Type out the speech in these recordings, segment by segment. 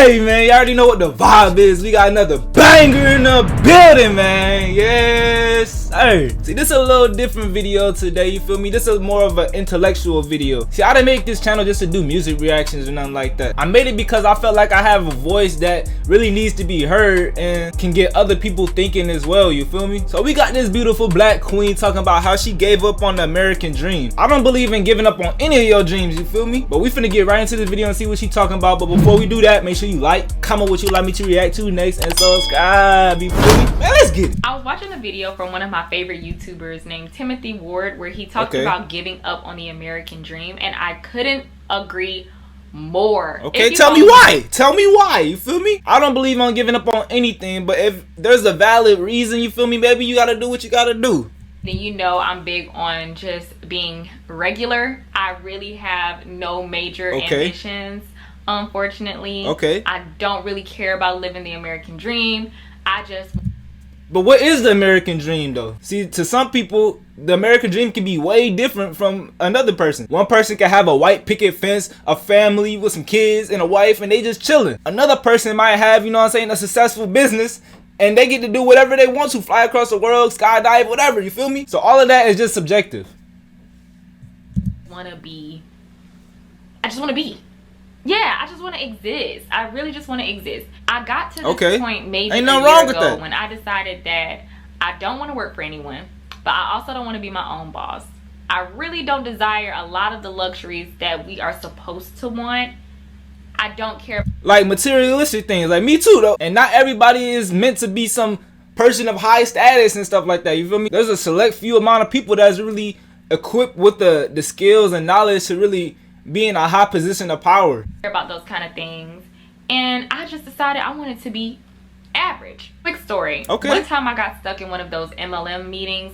Hey man, you already know what the vibe is. We got another banger in the building, man. Yes, sir. See, this is a little different video today, you feel me? This is more of an intellectual video. See, I didn't make this channel just to do music reactions or nothing like that. I made it because I felt like I have a voice that really needs to be heard and can get other people thinking as well, you feel me? So we got this beautiful black queen talking about how she gave up on the American dream. I don't believe in giving up on any of your dreams, you feel me? But we finna get right into this video and see what she talking about. But before we do that, make sure you like, comment what you like me to react to next, and subscribe, you feel me? Man, let's get it. I was watching a video from one of my favorite YouTubers named Timothy Ward where he talked about giving up on the American dream, and I couldn't agree more. Okay, tell me why. Tell me why, you feel me? I don't believe on giving up on anything, but if there's a valid reason, you feel me, baby, you gotta do what you gotta do. Then you know I'm big on just being regular. I really have no major ambitions, unfortunately. I don't really care about living the American dream. But what is the American dream though? See, to some people, the American dream can be way different from another person. One person can have a white picket fence, a family with some kids and a wife, and they just chilling. Another person might have, you know what I'm saying, a successful business, and they get to do whatever they want to, fly across the world, skydive, whatever, you feel me? So all of that is just subjective. I just want to be. Yeah, I just want to exist. I really just want to exist. I got to this point maybe a year ago when I decided that I don't want to work for anyone, but I also don't want to be my own boss. I really don't desire a lot of the luxuries that we are supposed to want. I don't care. Like materialistic things, like me too though. And not everybody is meant to be some person of high status and stuff like that, you feel me? There's a select few amount of people that's really equipped with the skills and knowledge to really be in a high position of power. About those kind of things. And I just decided I wanted to be average. Quick story. One time I got stuck in one of those MLM meetings.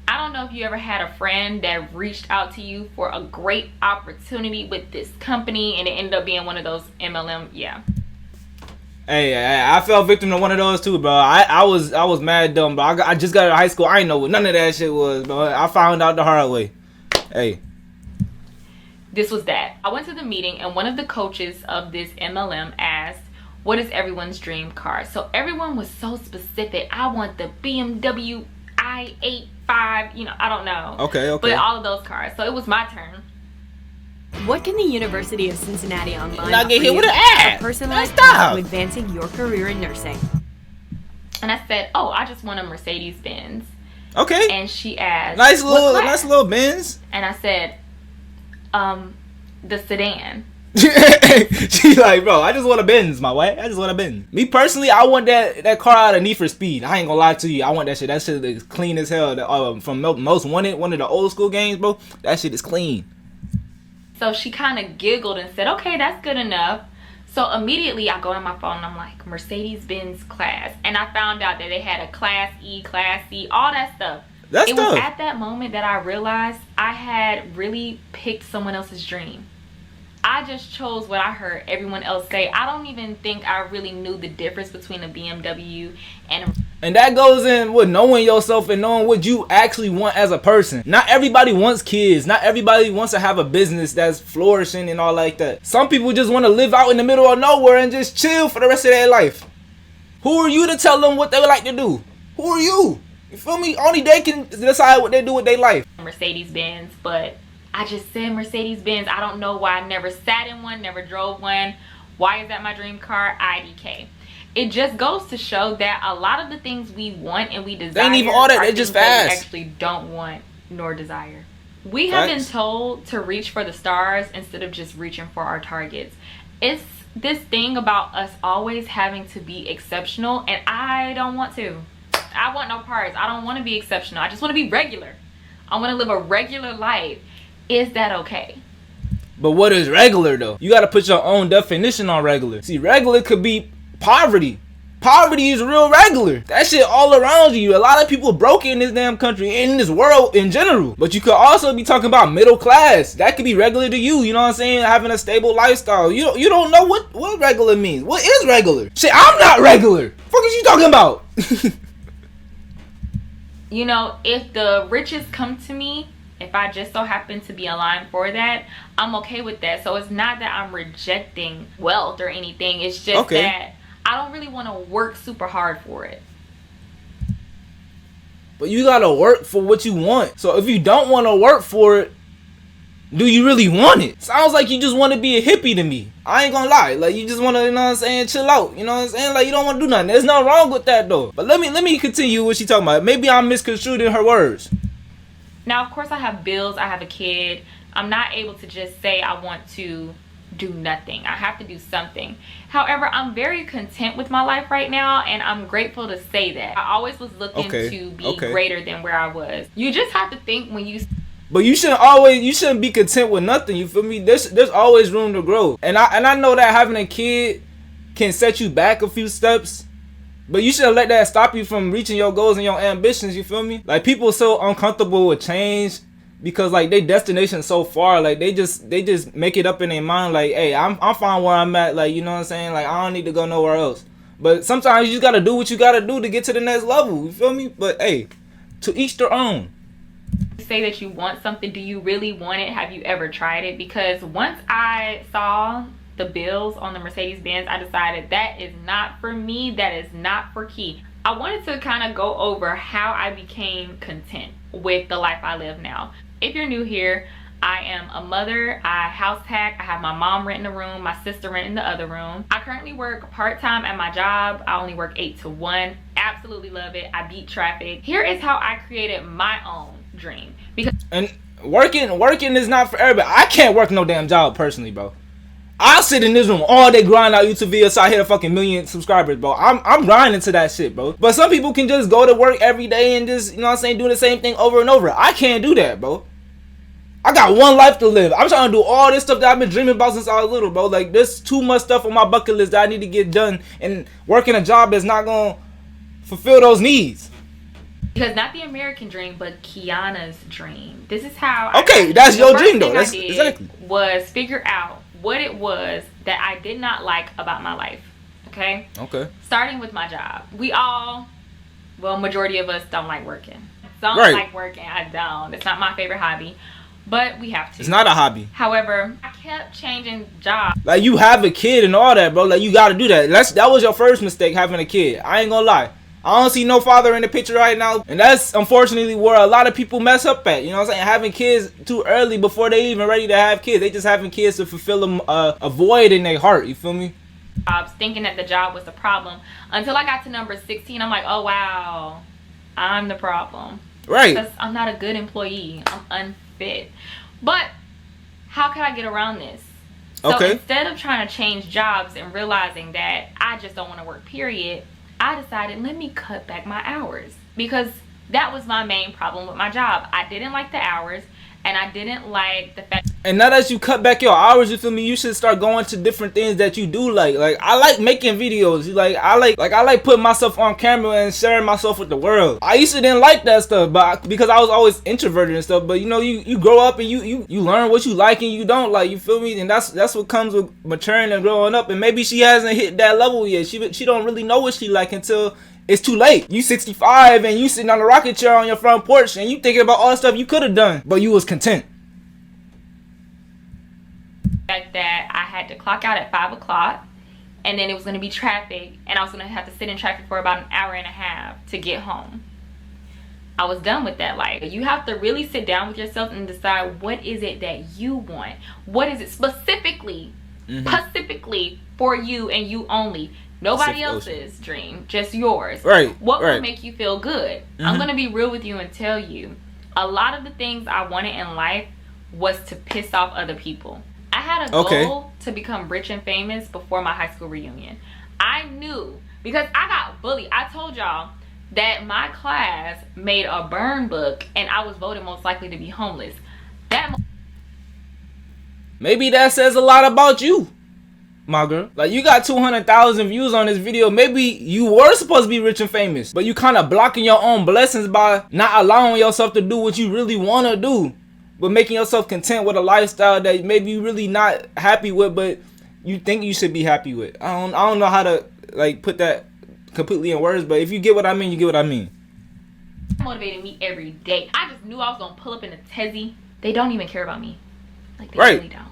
I don't know if you ever had a friend that reached out to you for a great opportunity with this company and it ended up being one of those MLM, Hey, I fell victim to one of those too, bro. I was mad dumb, bro. I just got out of high school. I didn't know what none of that shit was, bro. I found out the hard way. Hey. This was that. I went to the meeting and one of the coaches of this MLM asked, what is everyone's dream car? So everyone was so specific. I want the BMW i85, you know, I don't know. But all of those cars. So it was my turn. What can the University of Cincinnati Online not get hit with an ad? A personalized path to advancing your career in nursing. And I said, oh, I just want a Mercedes-Benz. And she asked, nice little Benz. And I said, the sedan. She's like, bro, I just want a Benz, my way. I just want a Benz. Me personally, I want that car out of Need for Speed. I ain't gonna lie to you. I want that shit. That shit is clean as hell. From Most Wanted, one of the old school games, bro. That shit is clean. So she kind of giggled and said, okay, that's good enough. So immediately I go on my phone and I'm like, Mercedes-Benz class. And I found out that they had a Class E, Class C, all that stuff. It was at that moment that I realized I had really picked someone else's dream. I just chose what I heard everyone else say. I don't even think I really knew the difference between a BMW and that goes in with knowing yourself and knowing what you actually want as a person. Not everybody wants kids. Not everybody wants to have a business that's flourishing and all like that. Some people just want to live out in the middle of nowhere and just chill for the rest of their life. Who are you to tell them what they would like to do? Who are you? You feel me? Only they can decide what they do with their life. Mercedes-Benz, but I just said Mercedes-Benz. I don't know why I never sat in one, never drove one. Why is that my dream car? IDK. It just goes to show that a lot of the things we want and we desire, they ain't even all that. They just fast. We actually don't want nor desire. We have been told to reach for the stars instead of just reaching for our targets. It's this thing about us always having to be exceptional, and I don't want to. I want no parts. I don't want to be exceptional. I just want to be regular. I want to live a regular life. Is that okay? But what is regular though? You got to put your own definition on regular. See, regular could be poverty. Poverty is real regular. That shit all around you. A lot of people broke in this damn country, in this world in general. But you could also be talking about middle class. That could be regular to you. You know what I'm saying? Having a stable lifestyle. You don't know what regular means. What is regular? Shit, I'm not regular. What is you talking about? You know, if the riches come to me if I just so happen to be aligned for that, I'm okay with that. So it's not that I'm rejecting wealth or anything. It's just that I don't really want to work super hard for it. But you gotta work for what you want. So if you don't want to work for it, do you really want it? Sounds like you just want to be a hippie to me. I ain't gonna lie. Like, you just want to, you know what I'm saying, chill out. You know what I'm saying? Like, you don't want to do nothing. There's nothing wrong with that, though. But let me continue what she talking about. Maybe I'm misconstrued in her words. Now, of course, I have bills. I have a kid. I'm not able to just say I want to do nothing. I have to do something. However, I'm very content with my life right now, and I'm grateful to say that. I always was looking to be greater than where I was. You just have to think when you... But you shouldn't be content with nothing, you feel me? There's always room to grow. And I know that having a kid can set you back a few steps, but you shouldn't let that stop you from reaching your goals and your ambitions, you feel me? Like, people are so uncomfortable with change because, like, their destination so far. Like, they just make it up in their mind, like, hey, I'm fine where I'm at, like, you know what I'm saying? Like, I don't need to go nowhere else. But sometimes you just gotta do what you gotta do to get to the next level, you feel me? But hey, to each their own. Say that you want something, do you really want it? Have you ever tried it? Because once I saw the bills on the Mercedes-Benz, I decided that is not for me. That is not for Key. I wanted to kind of go over how I became content with the life I live now. If you're new here, I am a mother. I house hack. I have my mom renting a room, my sister renting the other room. I currently work part-time at my job. I only work 8 to 1. Absolutely love it. I beat traffic. Here is how I created my own dream. And working is not for everybody. I can't work no damn job personally, bro. I'll sit in this room all day, grind out YouTube videos so I hit a fucking 1 million subscribers, bro. I'm grinding to that shit, bro. But some people can just go to work every day and just, you know what I'm saying, do the same thing over and over. I can't do that, bro. I got one life to live. I'm trying to do all this stuff that I've been dreaming about since I was little, bro. Like, there's too much stuff on my bucket list that I need to get done, and working a job that's not gonna fulfill those needs. Because not the American dream, but Kiana's dream. This is how. That's your dream, though. That's exactly. Was figure out what it was that I did not like about my life. Okay. Starting with my job, majority of us don't like working. Some like working. I don't. It's not my favorite hobby, but we have to. It's not a hobby. However, I kept changing jobs. Like, you have a kid and all that, bro. Like, you got to do that. That was your first mistake, having a kid. I ain't gonna lie. I don't see no father in the picture right now, and that's unfortunately where a lot of people mess up at. You know what I'm saying? Having kids too early before they even ready to have kids. They just having kids to fulfill a void in their heart. You feel me? I was thinking that the job was the problem until I got to number 16. I'm like, oh wow, I'm the problem. Right. Because I'm not a good employee. I'm unfit. But how can I get around this? So instead of trying to change jobs and realizing that I just don't want to work, period, I decided, let me cut back my hours, because that was my main problem with my job. I didn't like the hours, and I didn't like the fact. And now that you cut back your hours, you feel me, you should start going to different things that you do like. Like, I like making videos. I like putting myself on camera and sharing myself with the world. I used to didn't like that stuff, but because I was always introverted and stuff. But you know, you grow up and you learn what you like and you don't like. You feel me? And that's what comes with maturing and growing up. And maybe she hasn't hit that level yet. She don't really know what she like until it's too late. You 65 and you sitting on a rocket chair on your front porch and you thinking about all the stuff you could have done, but you was content. That I had to clock out at 5 o'clock, and then it was going to be traffic, and I was going to have to sit in traffic for about an hour and a half to get home. I was done with that life. You have to really sit down with yourself and decide, what is it that you want? What is it specifically for you and you only? Nobody else's dream, just yours. Right. What will make you feel good? I'm going to be real with you and tell you, a lot of the things I wanted in life was to piss off other people. I had a goal to become rich and famous before my high school reunion. I knew, because I got bullied. I told y'all that my class made a burn book and I was voted most likely to be homeless. Maybe that says a lot about you, my girl. Like, you got 200,000 views on this video. Maybe you were supposed to be rich and famous, but you kind of blocking your own blessings by not allowing yourself to do what you really want to do, but making yourself content with a lifestyle that maybe you really not happy with, but you think you should be happy with. I don't know how to like put that completely in words, but if you get what I mean, you get what I mean. motivated me every day. I just knew I was gonna pull up in a Tezzy. They don't even care about me. Like, they really don't.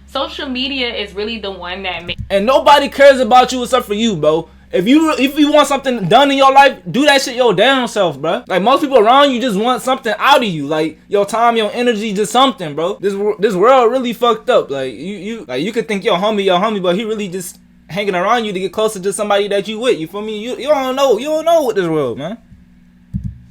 Social media is really the one that makes. And nobody cares about you except for you, bro. If you want something done in your life, do that shit your damn self, bro. Like, most people around you just want something out of you, like your time, your energy, just something, bro. This world really fucked up. Like, you could think your homie, but he really just hanging around you to get closer to somebody that you with. You feel me? You don't know what this world, man.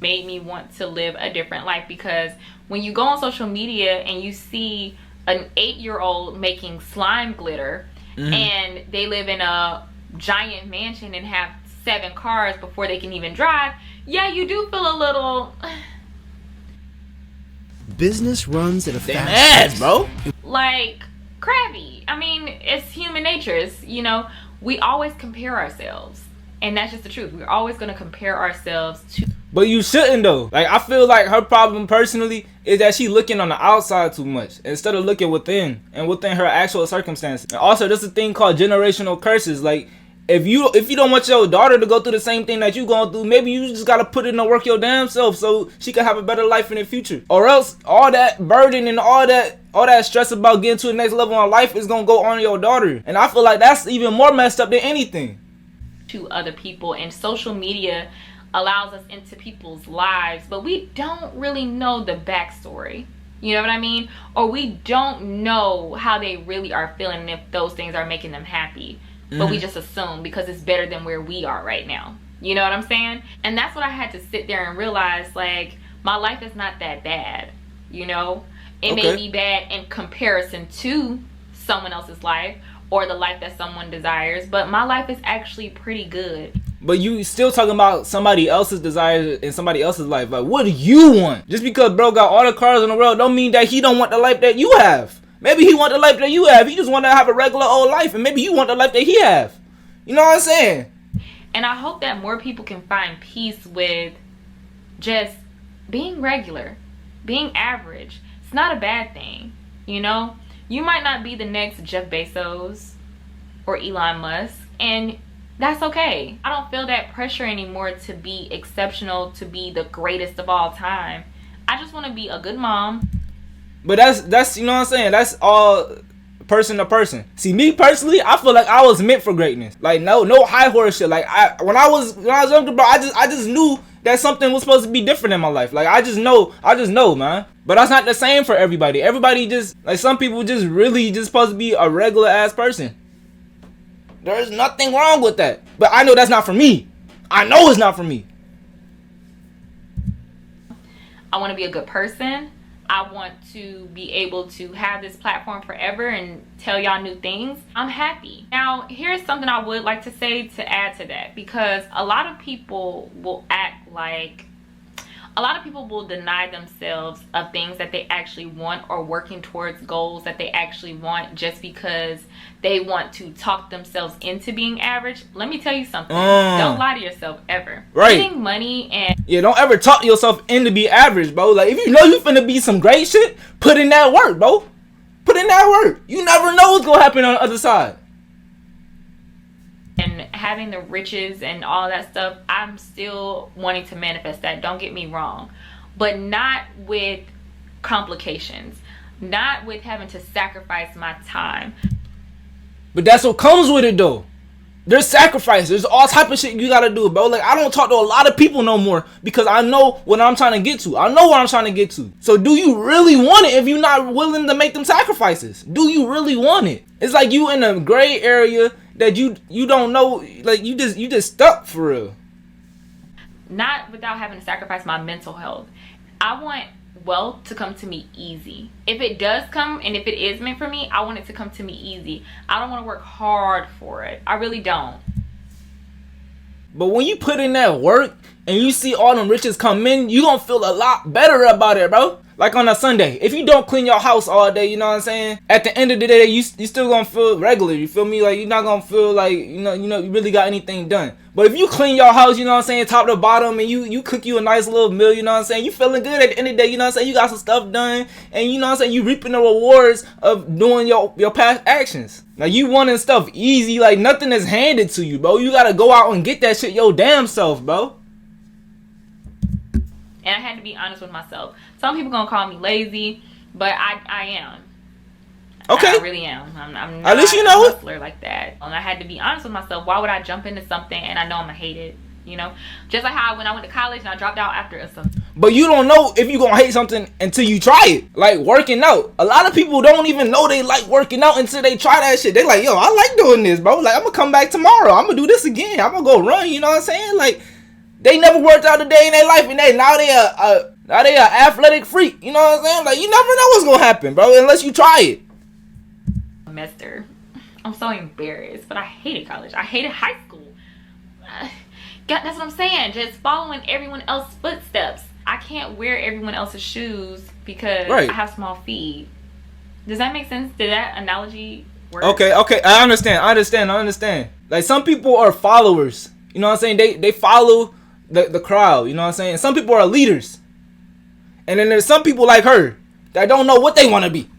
Made me want to live a different life, because when you go on social media and you see an 8-year-old making slime glitter, and they live in a giant mansion and have 7 cars before they can even drive, yeah, you do feel a little business runs at a damn fast ass, bro. like crabby. I mean, it's human nature. It's, you know, we always compare ourselves, and that's just the truth. We're always going to compare ourselves to. But you shouldn't though. Like, I feel like her problem personally is that she looking on the outside too much instead of looking within her actual circumstances. And also, there's a thing called generational curses. Like, if you don't want your daughter to go through the same thing that you going through, maybe you just gotta put in the work your damn self so she can have a better life in the future. Or else all that burden and all that stress about getting to the next level in life is gonna go on your daughter. And I feel like that's even more messed up than anything. To other people, and social media allows us into people's lives, but we don't really know the backstory. You know what I mean? Or we don't know how they really are feeling and if those things are making them happy. But we just assume because it's better than where we are right now. You know what I'm saying? And that's what I had to sit there and realize, like, my life is not that bad. You know? It may be bad in comparison to someone else's life or the life that someone desires, but my life is actually pretty good. But you still talking about somebody else's desires and somebody else's life. Like, what do you want? Just because bro got all the cars in the world don't mean that he don't want the life that you have. Maybe he want the life that you have. He just want to have a regular old life. And maybe you want the life that he have. You know what I'm saying? And I hope that more people can find peace with just being regular, being average. It's not a bad thing, you know? You might not be the next Jeff Bezos or Elon Musk, and that's okay. I don't feel that pressure anymore to be exceptional, to be the greatest of all time. I just want to be a good mom. But that's you know what I'm saying? That's all person to person. See, me personally, I feel like I was meant for greatness. Like, no high horse shit. Like, when I was younger, bro, I just knew that something was supposed to be different in my life. Like, I just know, man. But that's not the same for everybody. Everybody just, like, some people just really just supposed to be a regular ass person. There's nothing wrong with that. But I know that's not for me. I know it's not for me. I want to be a good person. I want to be able to have this platform forever and tell y'all new things. I'm happy. Now, here's something I would like to say to add to that, because a lot of people will act like, a lot of people will deny themselves of things that they actually want, or working towards goals that they actually want, just because they want to talk themselves into being average. Let me tell you something. Don't lie to yourself ever. Right. Getting money and... Yeah, don't ever talk yourself into be average, bro. Like, if you know you finna be some great shit, put in that work, bro. Put in that work. You never know what's gonna happen on the other side. And having the riches and all that stuff, I'm still wanting to manifest that. Don't get me wrong. But not with complications. Not with having to sacrifice my time. But that's what comes with it, though. There's sacrifice. There's all type of shit you gotta do, bro. Like, I don't talk to a lot of people no more because I know what I'm trying to get to. I know what I'm trying to get to. So do you really want it if you're not willing to make them sacrifices? Do you really want it? It's like you in a gray area that you don't know, like you just stuck for real. Not without having to sacrifice my mental health. I want wealth to come to me easy. If it does come, and if it is meant for me, I want it to come to me easy. I don't want to work hard for it. I really don't. But when you put in that work and you see all them riches come in, you gonna feel a lot better about it, bro. Like on a Sunday, if you don't clean your house all day, you know what I'm saying? At the end of the day, you still gonna feel regular, you feel me? Like, you're not gonna feel like, you know, you really got anything done. But if you clean your house, you know what I'm saying, top to bottom, and you cook you a nice little meal, you know what I'm saying? You feeling good at the end of the day, you know what I'm saying? You got some stuff done, and you know what I'm saying? You reaping the rewards of doing your past actions. Like, you wanting stuff easy, like nothing is handed to you, bro. You gotta go out and get that shit your damn self, bro. And I had to be honest with myself. Some people gonna call me lazy, but I am. Okay. I really am. I'm not at least you know a it. hustler like that. And I had to be honest with myself. Why would I jump into something and I know I'm gonna hate it? You know, just like how when I went to college and I dropped out after a something. But you don't know if you're gonna hate something until you try it. Like working out. A lot of people don't even know they like working out until they try that shit. They like, yo, I like doing this, bro. Like, I'm gonna come back tomorrow. I'm gonna do this again. I'm gonna go run. You know what I'm saying? Like, they never worked out a day in their life, and now they a athletic freak. You know what I'm saying? Like, you never know what's gonna happen, bro, unless you try it. Semester. I'm so embarrassed, but I hated college. I hated high school. God, that's what I'm saying. Just following everyone else's footsteps. I can't wear everyone else's shoes because I have small feet. Does that make sense? Did that analogy work? Okay. I understand. Like, some people are followers. You know what I'm saying? They follow the crowd. You know what I'm saying? Some people are leaders. And then there's some people like her that don't know what they want to be.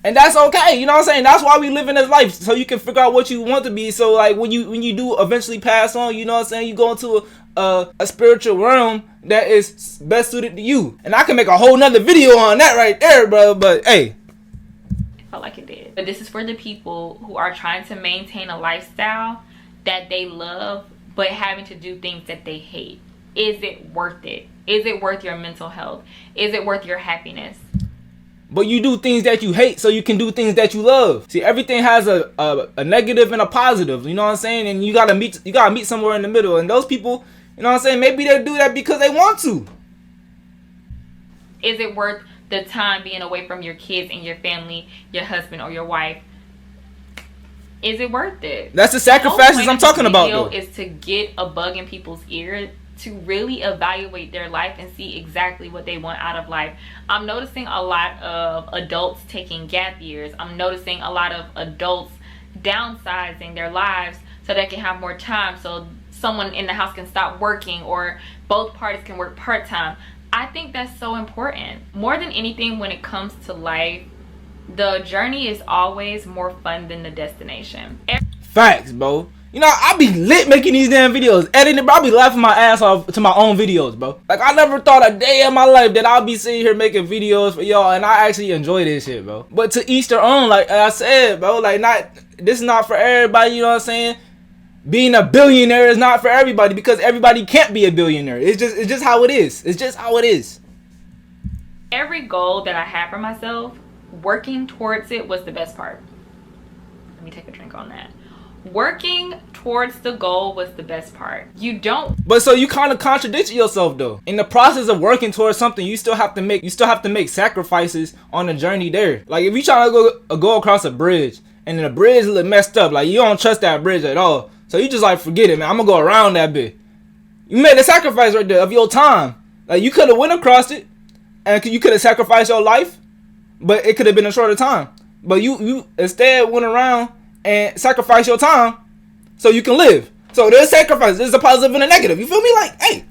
And that's okay, you know what I'm saying? That's why we live in this life, so you can figure out what you want to be. So like when you do eventually pass on, you know what I'm saying, you go into a spiritual realm that is best suited to you. And I can make a whole nother video on that right there, bro. But hey, I felt like it did. But this is for the people who are trying to maintain a lifestyle that they love, but having to do things that they hate. Is it worth it? Is it worth your mental health? Is it worth your happiness? but you do things that you hate so you can do things that you love. See, everything has a negative and a positive, you know what I'm saying? And you gotta meet somewhere in the middle. And those people, you know what I'm saying, maybe they do that because they want to. Is it worth the time being away from your kids and your family, your husband or your wife? Is it worth it? That's the sacrifices I'm talking about, though. Is to get a bug in people's ear to really evaluate their life and see exactly what they want out of life. I'm noticing a lot of adults taking gap years. I'm noticing a lot of adults downsizing their lives so they can have more time, so someone in the house can stop working or both parties can work part-time. I think that's so important. More than anything, when it comes to life, the journey is always more fun than the destination. Facts, bro. You know, I be lit making these damn videos, editing, bro. I be laughing my ass off to my own videos, bro. Like, I never thought a day in my life that I'll be sitting here making videos for y'all, and I actually enjoy this shit, bro. But to each their own, like I said, bro. Like, this is not for everybody, you know what I'm saying? Being a billionaire is not for everybody because everybody can't be a billionaire. It's just how it is. It's just how it is. Every goal that I had for myself, working towards it was the best part. Let me take a drink on that. Working towards the goal was the best part. But so you kind of contradict yourself, though. In the process of working towards something, you still have to make sacrifices on the journey there. Like, if you trying to go across a bridge and then the bridge look messed up, like, you don't trust that bridge at all, so you just like, forget it, man, I'm gonna go around that bit. You made a sacrifice right there of your time. Like, you could have went across it and you could have sacrificed your life, but it could have been a shorter time. But you instead went around and sacrificed your time so you can live. So there's sacrifice. There's a positive and a negative. You feel me? Like, hey.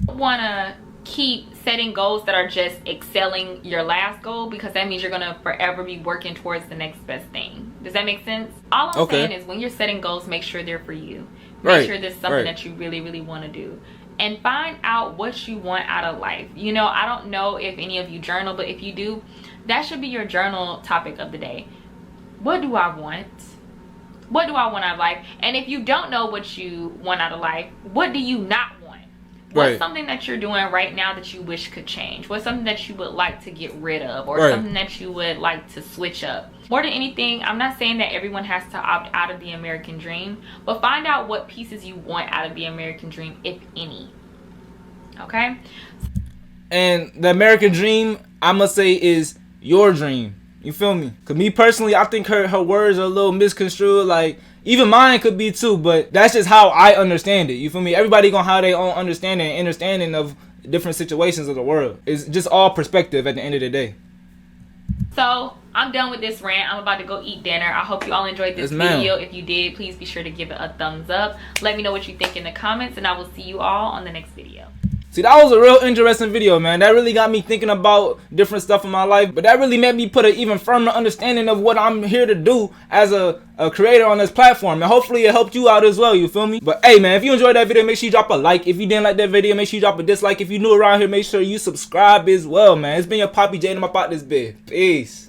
I want to keep setting goals that are just excelling your last goal, because that means you're going to forever be working towards the next best thing. Does that make sense? All I'm saying is, when you're setting goals, make sure they're for you. Make sure there's something that you really, really want to do. And find out what you want out of life. You know, I don't know if any of you journal, but if you do, that should be your journal topic of the day. What do I want? What do I want out of life? And if you don't know what you want out of life, what do you not want? What's something that you're doing right now that you wish could change? What's something that you would like to get rid of? Or something that you would like to switch up? More than anything, I'm not saying that everyone has to opt out of the American dream, but find out what pieces you want out of the American dream, if any. Okay? And the American dream, I must say, is your dream. You feel me? Cause me personally, I think her words are a little misconstrued. Like, even mine could be too, but that's just how I understand it. You feel me? Everybody gonna have their own understanding of different situations of the world. It's just all perspective at the end of the day. So I'm done with this rant. I'm about to go eat dinner. I hope you all enjoyed this video. If you did, please be sure to give it a thumbs up. Let me know what you think in the comments, and I will see you all on the next video. See, that was a real interesting video, man. That really got me thinking about different stuff in my life, but that really made me put an even firmer understanding of what I'm here to do as a creator on this platform, and hopefully it helped you out as well, you feel me? But hey man, if you enjoyed that video, make sure you drop a like. If you didn't like that video, make sure you drop a dislike. If you new around here, make sure you subscribe as well, man. It's been your Poppy J, and I'm about this bit. Peace.